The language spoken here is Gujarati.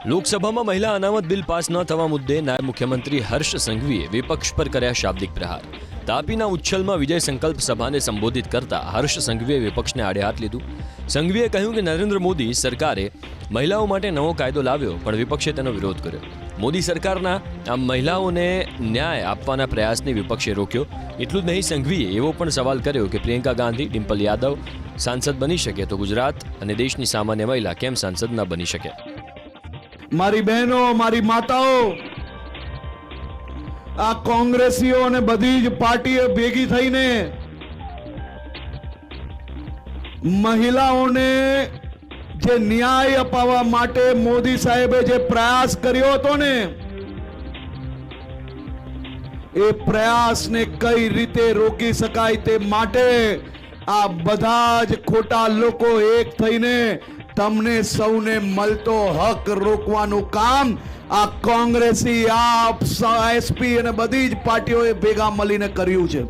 લોકસભામાં મહિલા અનામત બિલ પાસ ન થવા મુદ્દે નાયબ મુખ્યમંત્રી હર્ષ સંઘવીએ વિપક્ષ પર કર્યા શાબ્દિક પ્રહાર। તાપીના ઉચ્છલમાં વિજય સંકલ્પ સભાને સંબોધિત કરતા હર્ષ સંઘવીએ વિપક્ષને આડે હાથ લીધું। સંઘવીએ કહ્યું કે નરેન્દ્ર મોદી સરકારે મહિલાઓ માટે નવો કાયદો લાવ્યો, પણ વિપક્ષે તેનો વિરોધ કર્યો। મોદી સરકારના આ મહિલાઓને ન્યાય આપવાના પ્રયાસને વિપક્ષે રોક્યો। એટલું જ નહીં, સંઘવીએ એવો પણ સવાલ કર્યો કે પ્રિયંકા ગાંધી, ડિમ્પલ યાદવ સાંસદ બની શકે તો ગુજરાત અને દેશની સામાન્ય મહિલા કેમ સાંસદ ન બની શકે। મારી બહેનો, મારી માતાઓ, આ કોંગ્રેસીઓ અને બધી જ પાર્ટીઓ ભેગી થઈને મહિલાઓને જે ન્યાય અપાવવા માટે મોદી સાહેબે જે પ્રયાસ કર્યો હતો ને, એ પ્રયાસને કઈ રીતે રોકી શકાય તે માટે આ બધા જ ખોટા લોકો એક થઈને તમને સૌને મળતો હક રોકવાનું કામ આ કોંગ્રેસી, આપ, એસપી અને બધી જ પાર્ટીઓએ ભેગા મળીને કર્યું છે।